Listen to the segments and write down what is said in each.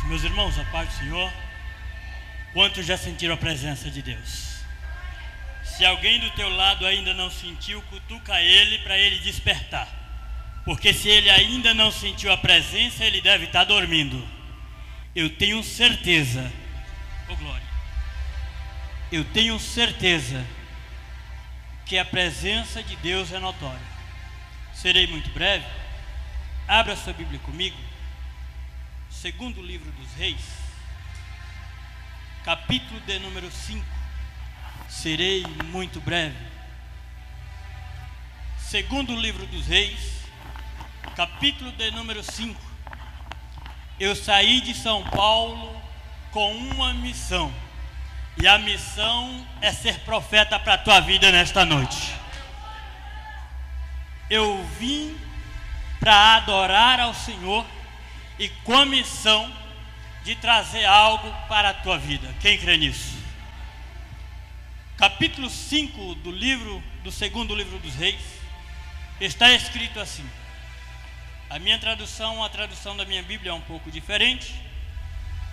Meus irmãos, a paz do Senhor. Quantos já sentiram a presença de Deus? Se alguém do teu lado ainda não sentiu, cutuca ele para ele despertar. Porque se ele ainda não sentiu a presença, ele deve estar dormindo. Eu tenho certeza, oh glória, eu tenho certeza que a presença de Deus é notória. Serei muito breve. Abra sua Bíblia comigo. Segundo livro dos Reis, capítulo de número 5. Serei muito breve. Segundo livro dos Reis, capítulo de número 5. Eu saí de São Paulo com uma missão, e a missão é ser profeta para a tua vida nesta noite. Eu vim para adorar ao Senhor e com a missão de trazer algo para a tua vida. Quem crê nisso? Capítulo 5 do segundo livro dos Reis, está escrito assim. A minha tradução, a tradução da minha Bíblia é um pouco diferente,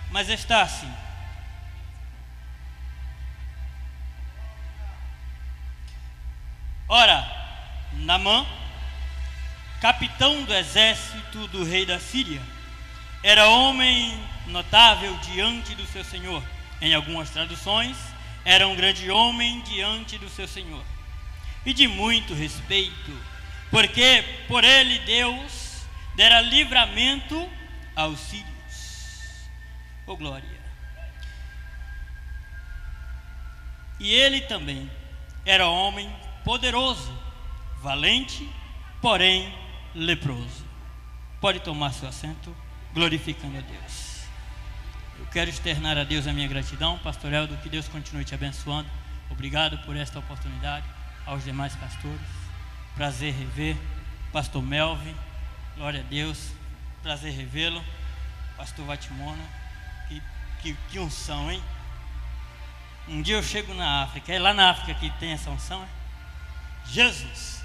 mas está assim. Ora, Naamã, capitão do exército do rei da Síria, era homem notável diante do seu senhor. Em algumas traduções, era um grande homem diante do seu senhor, e de muito respeito, porque por ele Deus dera livramento aos sírios. Oh glória! E ele também era homem poderoso, valente, porém leproso. Pode tomar seu assento, glorificando a Deus. Eu quero externar a Deus a minha gratidão, pastor Helder, que Deus continue te abençoando. Obrigado por esta oportunidade. Aos demais pastores, prazer rever pastor Melvin, glória a Deus, prazer revê-lo. Pastor Vatimona, que unção, hein? Um dia eu chego na África, é lá na África que tem essa unção, é? Jesus.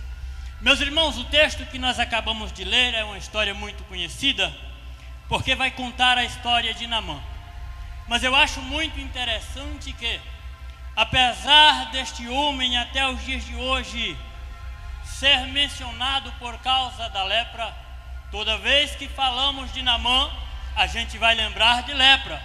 Meus irmãos, o texto que nós acabamos de ler é uma história muito conhecida, porque vai contar a história de Naamã. Mas eu acho muito interessante que, apesar deste homem até os dias de hoje ser mencionado por causa da lepra, toda vez que falamos de Naamã, a gente vai lembrar de lepra.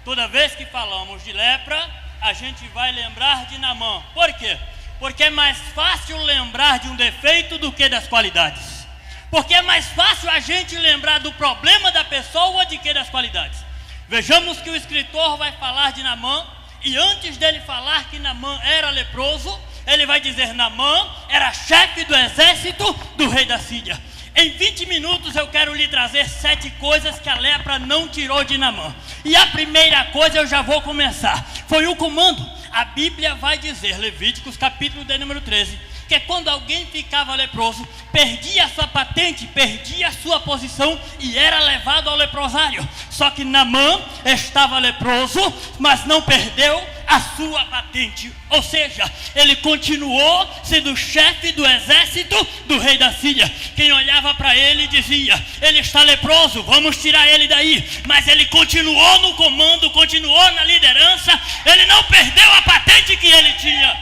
Toda vez que falamos de lepra, a gente vai lembrar de Naamã. Por quê? Porque é mais fácil lembrar de um defeito do que das qualidades. Porque é mais fácil a gente lembrar do problema da pessoa do que das qualidades. Vejamos que o escritor vai falar de Naamã, e antes dele falar que Naamã era leproso, ele vai dizer: Naamã era chefe do exército do rei da Síria. Em 20 minutos eu quero lhe trazer 7 coisas que a lepra não tirou de Naamã. E a primeira coisa eu já vou começar, foi o comando. A Bíblia vai dizer, Levíticos capítulo de número 13, que quando alguém ficava leproso, perdia a sua patente, perdia a sua posição e era levado ao leprosário. Só que Naamã estava leproso, mas não perdeu a sua patente, ou seja, ele continuou sendo chefe do exército do rei da Síria. Quem olhava para ele dizia: ele está leproso, vamos tirar ele daí. Mas ele continuou no comando, continuou na liderança, ele não perdeu a patente que ele tinha.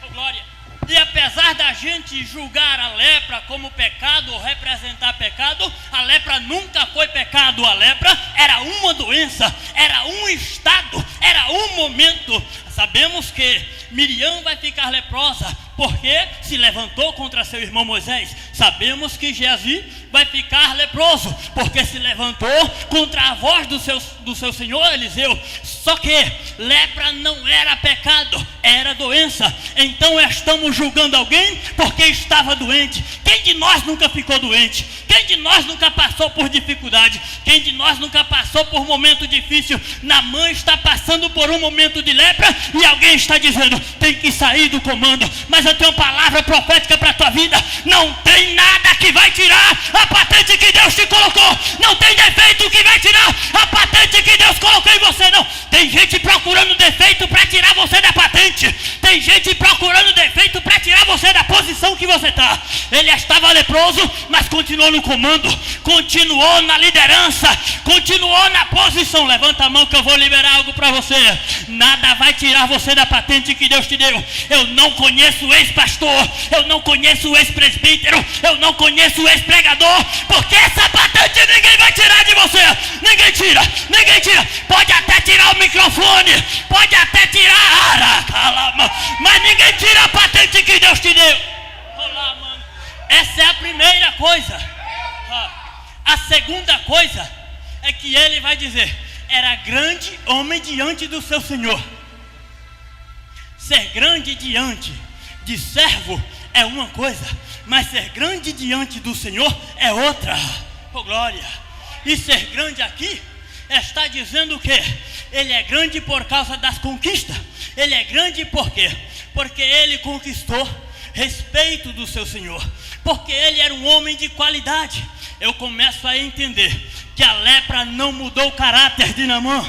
Oh, glória! E apesar da gente julgar a lepra como pecado ou representar pecado, a lepra nunca foi pecado. A lepra era uma doença, era um estado, era um momento. Sabemos que Miriam vai ficar leprosa porque se levantou contra seu irmão Moisés. Sabemos que Geazi vai ficar leproso porque se levantou contra a voz do seu senhor Eliseu. Só que lepra não era pecado, era doença. Então estamos julgando alguém porque estava doente. Quem de nós nunca ficou doente? Quem de nós nunca passou por dificuldade? Quem de nós nunca passou por momento difícil? Naamã está passando por um momento de lepra e alguém está dizendo: tem que sair do comando. Mas eu tenho uma palavra profética para a tua vida: não tem nada que vai tirar a patente que Deus te colocou. Não tem defeito que vai tirar a patente que Deus colocou em você, não. Tem gente procurando defeito para tirar você da patente. Tem gente procurando defeito para tirar você da posição que você está. Ele estava leproso, mas continuou no comando. continuou na liderança, continuou na posição. Levanta a mão que eu vou liberar algo para você. Nada vai tirar você da patente que Deus te deu. Eu não conheço o ex-pastor, eu não conheço o ex-presbítero, eu não conheço o ex-pregador, porque essa patente ninguém vai tirar de você. Ninguém tira, ninguém tira. Pode até tirar o microfone, pode até tirar a ara, mas ninguém tira a patente que Deus te deu. Olá, mano. Essa é a primeira coisa. A segunda coisa é que ele vai dizer: era grande homem diante do seu Senhor. Ser grande diante de servo é uma coisa, mas ser grande diante do Senhor é outra. Oh, glória! E ser grande aqui está dizendo o quê? Ele é grande por causa das conquistas. Ele é grande por quê? Porque ele conquistou respeito do seu Senhor, porque ele era um homem de qualidade. Eu começo a entender que a lepra não mudou o caráter de Naamã.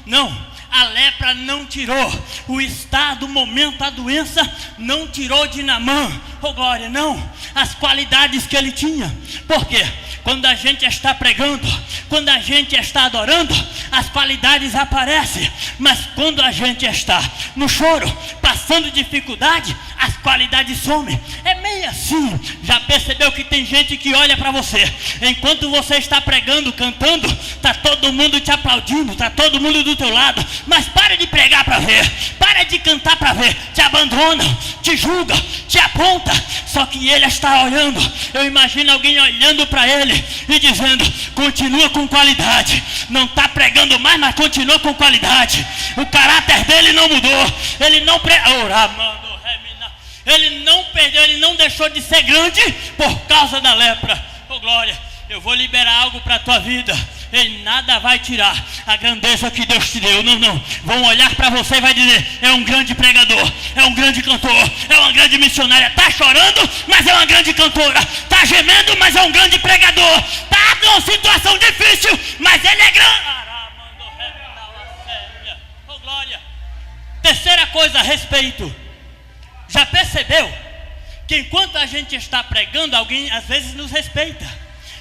Não, a lepra não tirou o estado, o momento, a doença não tirou de Naamã. Oh, glória, não, as qualidades que ele tinha. Por quê? Quando a gente está pregando, quando a gente está adorando, as qualidades aparecem. Mas quando a gente está no choro, passando dificuldade, as qualidades somem. É meio assim. Já percebeu que tem gente que olha para você, enquanto você está pregando, cantando, está todo mundo te aplaudindo, está todo mundo do teu lado, mas para de pregar para ver, para de cantar para ver, te abandona, te julga, te aponta. Só que ele está olhando. Eu imagino alguém olhando para ele e dizendo: continua com qualidade. Não está pregando mais, mas continua com qualidade. O caráter dele não mudou. Ele não ele não perdeu, ele não deixou de ser grande por causa da lepra. Oh, glória! Eu vou liberar algo para a tua vida. E nada vai tirar a grandeza que Deus te deu. Não, não. Vão olhar para você e vai dizer: é um grande pregador, é um grande cantor, é uma grande missionária. Está chorando, mas é uma grande cantora. Está gemendo, mas é um grande pregador. Está numa situação difícil, mas ele é grande. Oh, glória! Terceira coisa, respeito. Já percebeu que enquanto a gente está pregando, alguém às vezes nos respeita,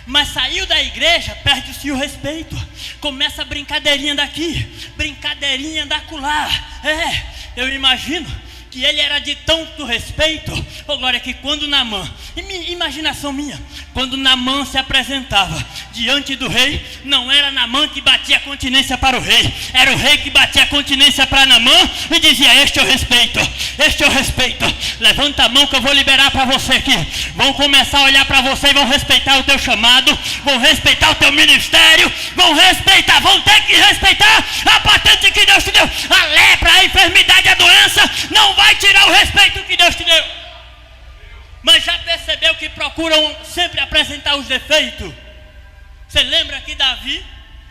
mas saiu da igreja, perde-se o respeito. Começa a brincadeirinha daqui, brincadeirinha da acolá. Eu imagino que ele era de tanto respeito, oh glória, que quando Naamã, imaginação minha, quando Naamã se apresentava diante do rei, não era Naamã que batia continência para o rei, era o rei que batia continência para Naamã e dizia: este eu respeito, este eu respeito. Levanta a mão que eu vou liberar para você aqui. Vão começar a olhar para você e vão respeitar o teu chamado, vão respeitar o teu ministério, vão respeitar, vão ter que respeitar a patente que Deus te deu. A lepra, a enfermidade, a doença não vai tirar o respeito que Deus te deu. Mas já percebeu que procuram sempre apresentar os defeitos? Você lembra que Davi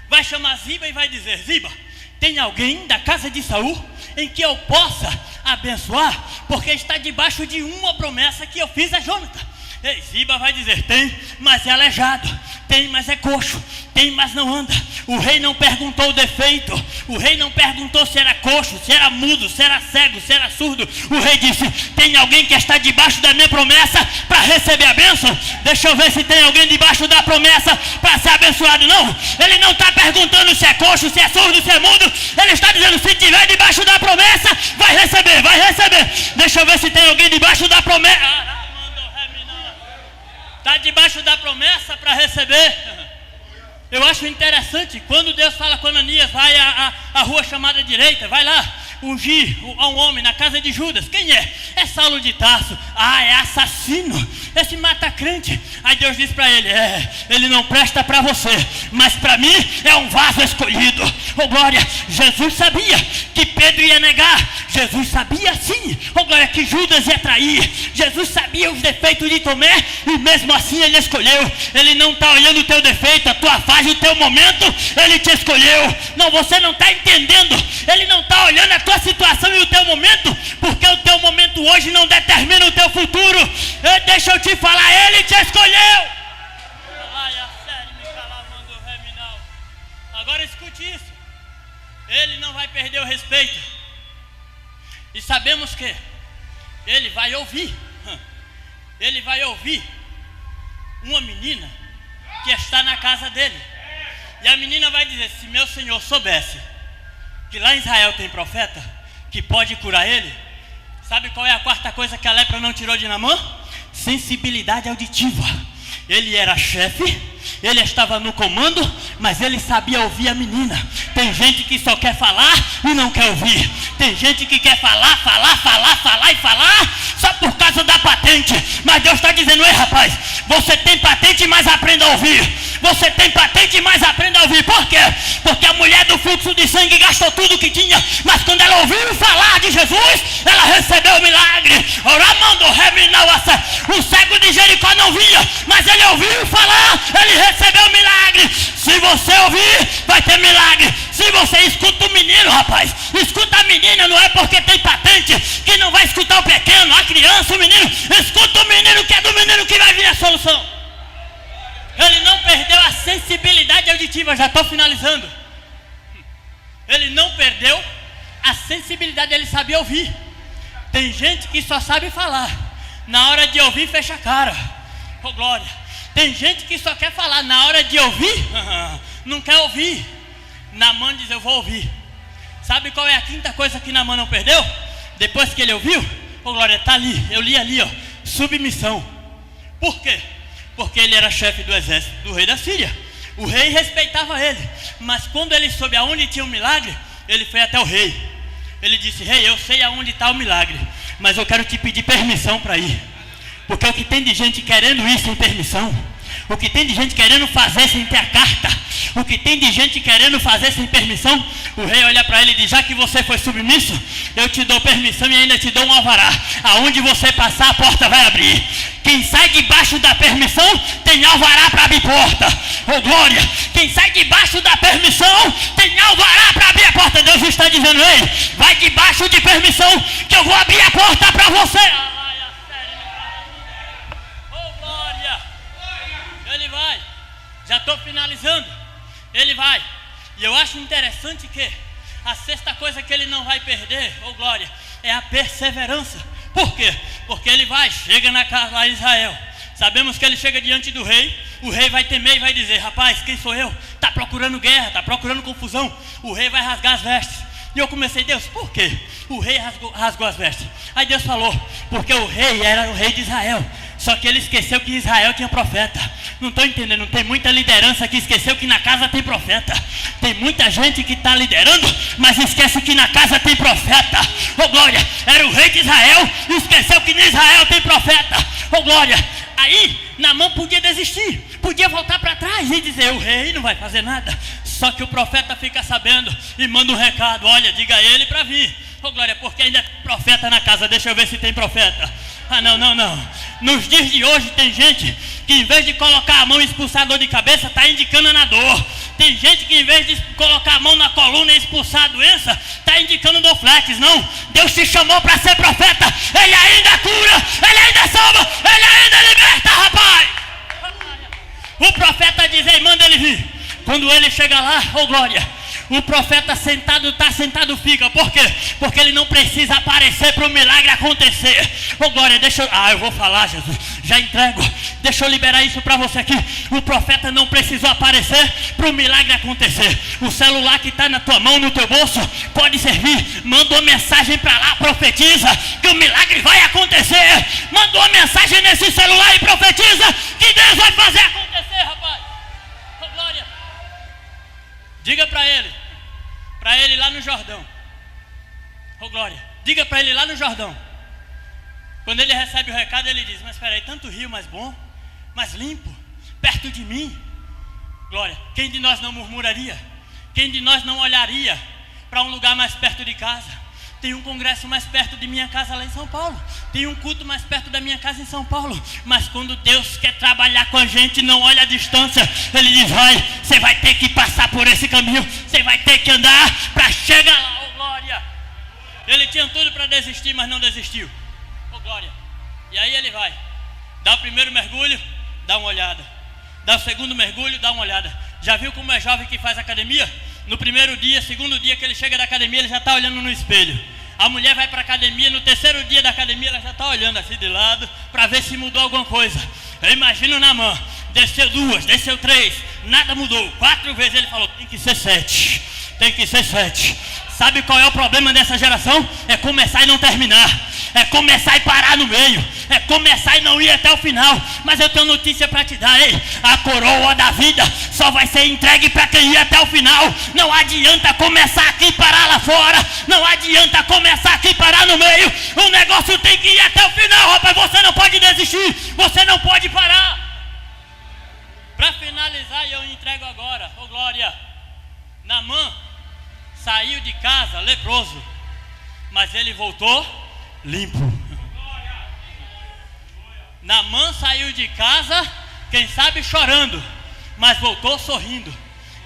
vai chamar Ziba e vai dizer: Ziba, tem alguém da casa de Saul em que eu possa abençoar? Porque está debaixo de uma promessa que eu fiz a Jonathan. E Ziba vai dizer: tem, mas é aleijado. Tem, mas é coxo. Tem, mas não anda. O rei não perguntou o defeito. O rei não perguntou se era coxo, se era mudo, se era cego, se era surdo. O rei disse: tem alguém que está debaixo da minha promessa para receber a bênção? Deixa eu ver se tem alguém debaixo da promessa para ser abençoado. Não, ele não está perguntando se é coxo, se é surdo, se é mudo. Ele está dizendo: se tiver debaixo da promessa, vai receber, vai receber. Deixa eu ver se tem alguém debaixo da promessa. Está debaixo da promessa para receber. Eu acho interessante quando Deus fala com Ananias: vai à rua chamada direita, vai lá ungir a um homem na casa de Judas. Quem é? É Saulo de Tarso. É assassino, esse mata crente. Aí Deus diz para ele: ele não presta para você, mas para mim é um vaso escolhido. Oh glória, Jesus sabia que Pedro ia negar. Jesus sabia sim, oh glória, que Judas ia trair. Jesus sabia os defeitos de Tomé e mesmo assim ele escolheu. Ele não está olhando o teu defeito, a tua fase, o teu momento. Ele te escolheu. Não, você não está entendendo. Ele não está olhando a tua situação e o teu momento, porque o teu momento hoje não determina o teu futuro. Deixa eu te falar, ele te escolheu. Agora escute isso. Ele não vai perder o respeito. E sabemos que ele vai ouvir. Ele vai ouvir uma menina que está na casa dele. E a menina vai dizer: se meu senhor soubesse que lá em Israel tem profeta que pode curar ele. Sabe qual é a quarta coisa que a lepra não tirou de Naamã? Sensibilidade auditiva. Ele era chefe, ele estava no comando, mas ele sabia ouvir a menina. Tem gente que só quer falar e não quer ouvir. Tem gente que quer falar só por causa da patente. Mas Deus está dizendo: ei rapaz, você tem patente, mas aprenda a ouvir. Você tem patente, mas aprenda a ouvir. Por quê? Porque a mulher do fluxo de sangue gastou tudo que tinha, mas quando ela ouviu falar de Jesus, ela recebeu o milagre. O cego de Jericó não vinha, mas ele ouviu falar, ele recebeu o milagre. Se você ouvir, vai ter milagre. Se você escuta o menino, rapaz, escuta a menina, não é porque tem patente que não vai escutar o pequeno, a criança, o menino. Escuta o menino, que é do menino que vai vir a solução. Ele não perdeu a sensibilidade auditiva, já estou finalizando. Ele não perdeu a sensibilidade, ele sabia ouvir. Tem gente que só sabe falar, na hora de ouvir fecha a cara. Oh glória. Tem gente que só quer falar, na hora de ouvir, não quer ouvir. Naamã diz: eu vou ouvir. Sabe qual é a quinta coisa que Naamã não perdeu? Depois que ele ouviu, oh glória, está ali, eu li ali, ó, submissão. Por quê? Porque ele era chefe do exército do rei da Síria. O rei respeitava ele, mas quando ele soube aonde tinha um milagre, ele foi até o rei. Ele disse: rei, eu sei aonde está o milagre, mas eu quero te pedir permissão para ir. Porque o que tem de gente querendo ir sem permissão, o que tem de gente querendo fazer sem ter a carta, o que tem de gente querendo fazer sem permissão, o rei olha para ele e diz: já que você foi submisso, eu te dou permissão e ainda te dou um alvará. Aonde você passar, a porta vai abrir. Quem sai debaixo da permissão tem alvará para abrir porta. Oh glória! Quem sai debaixo da permissão tem alvará para abrir a porta. Deus está dizendo: ei, vai debaixo de permissão que eu vou abrir a porta para você. Oh glória! Ele vai. Já estou finalizando. Ele vai. E eu acho interessante que a sexta coisa que ele não vai perder, oh glória, é a perseverança. Por quê? Porque ele vai, chega na casa lá em Israel. Sabemos que ele chega diante do rei. O rei vai temer e vai dizer: rapaz, quem sou eu? Está procurando guerra, está procurando confusão. O rei vai rasgar as vestes. E eu comecei: Deus, por quê? O rei rasgou as vestes. Aí Deus falou: porque o rei era o rei de Israel, só que ele esqueceu que Israel tinha profeta. Não estou entendendo, tem muita liderança que esqueceu que na casa tem profeta. Tem muita gente que está liderando, mas esquece que na casa tem profeta. Oh glória, era o rei de Israel, esqueceu que em Israel tem profeta. Oh glória, aí Naamã podia desistir, podia voltar para trás e dizer: o rei não vai fazer nada. Só que o profeta fica sabendo e manda um recado: olha, diga a ele para vir. Oh glória, porque ainda tem profeta na casa, deixa eu ver se tem profeta. Ah não. Nos dias de hoje tem gente que em vez de colocar a mão e expulsar a dor de cabeça, está indicando a dor. Tem gente que em vez de colocar a mão na coluna e expulsar a doença, está indicando Dorflex. Não, Deus te chamou para ser profeta. Ele ainda cura, ele ainda salva, ele ainda liberta, rapaz. O profeta diz: ei, manda ele vir. Quando ele chega lá, oh glória, o profeta está sentado fica. Por quê? Porque ele não precisa aparecer para o milagre acontecer. Oh glória, eu vou falar, Jesus, já entrego. Deixa eu liberar isso para você aqui. O profeta não precisou aparecer para o milagre acontecer. O celular que está na tua mão, no teu bolso, pode servir. Manda uma mensagem para lá, profetiza que o milagre vai acontecer. Manda uma mensagem nesse celular e profetiza que Deus vai fazer acontecer, rapaz. Oh glória. Diga para ele lá no Jordão. Oh glória, diga para ele lá no Jordão. Quando ele recebe o recado, ele diz: mas espera aí, tanto rio mais bom, mais limpo, perto de mim. Glória, quem de nós não murmuraria? Quem de nós não olharia para um lugar mais perto de casa? Tem um congresso mais perto de minha casa lá em São Paulo. Tem um culto mais perto da minha casa em São Paulo. Mas quando Deus quer trabalhar com a gente, não olha a distância. Ele diz: vai, você vai ter que passar por esse caminho. Você vai ter que andar para chegar lá. Oh glória. Ele tinha tudo para desistir, mas não desistiu. Oh glória. E aí ele vai. Dá o primeiro mergulho, dá uma olhada. Dá o segundo mergulho, dá uma olhada. Já viu como é jovem que faz academia? No primeiro dia, segundo dia que ele chega da academia, ele já está olhando no espelho. A mulher vai para a academia, no terceiro dia da academia, ela já está olhando assim de lado para ver se mudou alguma coisa. Eu imagino Naamã, desceu 2, desceu 3, nada mudou. 4 vezes ele falou, tem que ser 7, tem que ser 7. Sabe qual é o problema dessa geração? É começar e não terminar. É começar e parar no meio. É começar e não ir até o final. Mas eu tenho notícia para te dar, ei. A coroa da vida só vai ser entregue para quem ir até o final. Não adianta começar aqui e parar lá fora. Não adianta começar aqui e parar no meio. O negócio tem que ir até o final, rapaz. Você não pode desistir. Você não pode parar. Para finalizar, eu entrego agora, ô glória. Naamã saiu de casa leproso, mas ele voltou limpo. Naamã saiu de casa, quem sabe chorando, mas voltou sorrindo.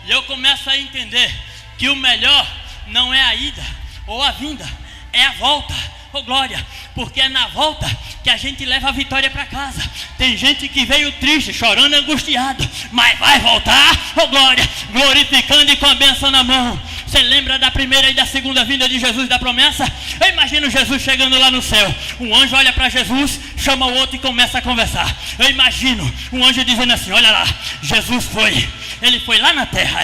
E eu começo a entender que o melhor não é a ida ou a vinda, é a volta. Oh glória, porque é na volta que a gente leva a vitória para casa. Tem gente que veio triste, chorando, angustiado, mas vai voltar, oh glória, glorificando e com a bênção na mão. Você lembra da primeira e da segunda vinda de Jesus, da promessa? Eu imagino Jesus chegando lá no céu. Um anjo olha para Jesus, chama o outro e começa a conversar. Eu imagino um anjo dizendo assim, olha lá, Jesus foi, ele foi lá na terra,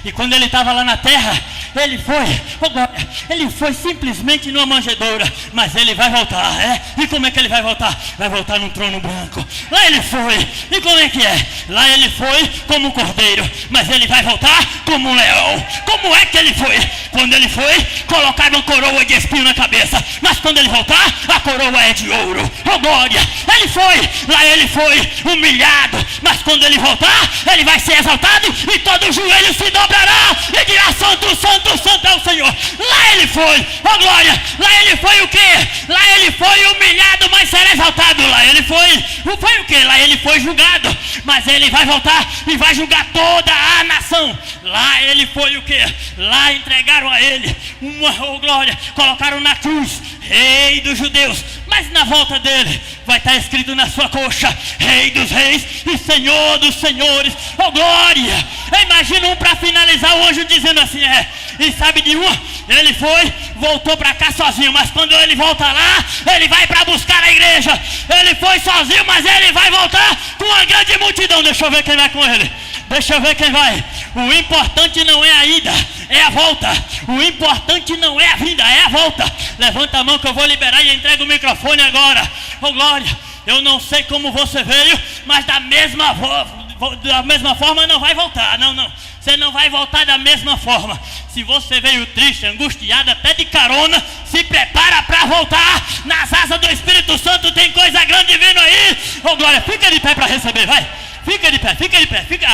e quando ele estava lá na terra, ele foi simplesmente numa manjedoura, mas ele vai voltar, e como é que ele vai voltar? Vai voltar num trono branco. Lá ele foi, e como é que é? Lá ele foi como um cordeiro, mas ele vai voltar como um leão. Como é que ele foi? Quando ele foi, colocaram uma coroa de espinho na cabeça, mas quando ele voltar, a coroa é de ouro. Oh glória, ele foi, lá ele foi humilhado, mas quando ele voltar, ele vai ser exaltado e todo joelho se dobrará e dirá, santo, santo, santo é o Senhor. Lá ele foi, oh glória, lá ele foi o quê? Lá ele foi humilhado, mas será exaltado. Lá ele foi o quê? Lá ele foi julgado, mas ele vai voltar e vai julgar toda a nação. Lá ele foi o quê? Lá entregaram a ele uma, oh glória, colocaram na cruz, rei dos judeus, mas na volta dele vai estar escrito na sua coxa, rei dos reis e senhor dos senhores. Oh glória, imagina um para finalizar, o anjo dizendo assim, e sabe de uma? Ele foi, voltou para cá sozinho, mas quando ele volta lá, ele vai para buscar a igreja. Ele foi sozinho, mas ele vai voltar com uma grande multidão. Deixa eu ver quem vai com ele. Deixa eu ver quem vai. O importante não é a ida, é a volta. O importante não é a vinda, é a volta. Levanta a mão que eu vou liberar e entrego o microfone agora. Oh glória, eu não sei como você veio, mas da mesma forma não vai voltar. Não, você não vai voltar da mesma forma. Se você veio triste, angustiado, até de carona, se prepara para voltar. Nas asas do Espírito Santo tem coisa grande vindo aí. Oh glória, fica de pé para receber, vai. Fica de pé, fica de pé, fica.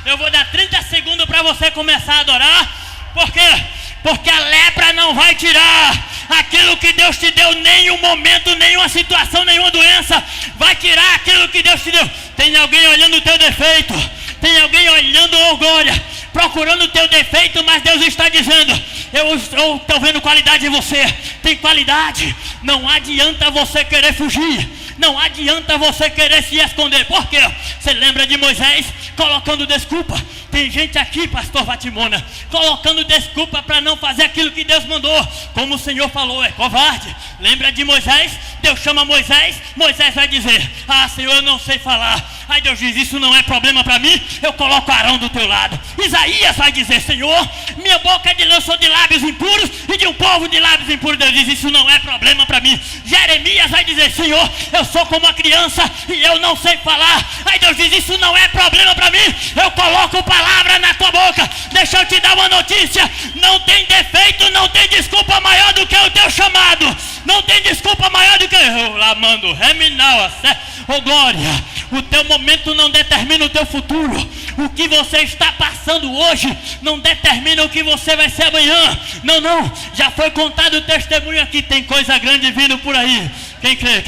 Eu vou dar 30 segundos para você começar a adorar. Por quê? Porque a lepra não vai tirar aquilo que Deus te deu, nenhum momento, nenhuma situação, nenhuma doença vai tirar aquilo que Deus te deu. Tem alguém olhando o teu defeito, tem alguém olhando, oh glória, procurando o teu defeito, mas Deus está dizendo, eu estou vendo qualidade em você. Tem qualidade, não adianta você querer fugir, não adianta você querer se esconder. Por quê? Você lembra de Moisés colocando desculpa? Tem gente aqui, pastor Vatimona, colocando desculpa para não fazer aquilo que Deus mandou. Como o Senhor falou, é covarde. Lembra de Moisés? Deus chama Moisés, Moisés vai dizer, Senhor, eu não sei falar. Aí Deus diz, isso não é problema para mim, eu coloco Arão do teu lado. Isaías vai dizer, Senhor, minha boca é de lã, sou de lábios impuros e de um povo de lábios impuros. Deus diz, isso não é problema para mim. Jeremias vai dizer, Senhor, eu sou como uma criança e eu não sei falar. Aí Deus diz, isso não é problema para mim, eu coloco palavra na tua boca. Deixa eu te dar uma notícia, não tem defeito, não tem desculpa maior do que o teu chamado. Não tem desculpa maior do que eu lá mando reminal, oh glória. O teu momento não determina o teu futuro. O que você está passando hoje não determina o que você vai ser amanhã. Não, já foi contado o testemunho aqui. Tem coisa grande vindo por aí. Quem crê?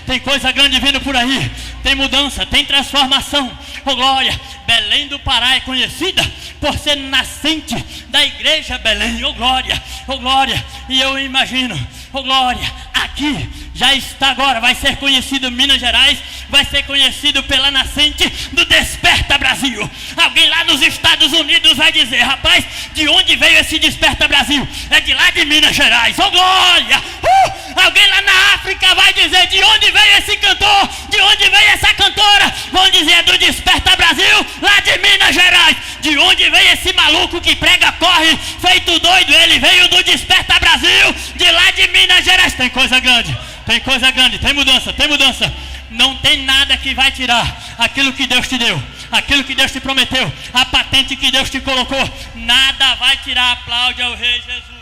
Tem coisa grande vindo por aí. Tem mudança, tem transformação. Oh glória, Belém do Pará é conhecida por ser nascente da igreja Belém. Oh glória, e eu imagino, oh glória, aqui já está agora, vai ser conhecido Minas Gerais, vai ser conhecido pela nascente do Desperta Brasil. Alguém lá nos Estados Unidos vai dizer, rapaz, De onde veio esse Desperta Brasil? É de lá de Minas Gerais. Oh glória! Alguém lá na África vai dizer de onde veio esse cantor, de onde veio essa cantora. Vão dizer é do Desperta Brasil, lá de Minas Gerais. De onde veio esse maluco que prega, corre, feito doido? Ele veio do Desperta Brasil, de lá de Minas Gerais. Tem coisa grande, tem coisa grande, tem mudança, tem mudança. Não tem nada que vai tirar aquilo que Deus te deu, aquilo que Deus te prometeu, a patente que Deus te colocou. Nada vai tirar. Aplaude ao Rei Jesus.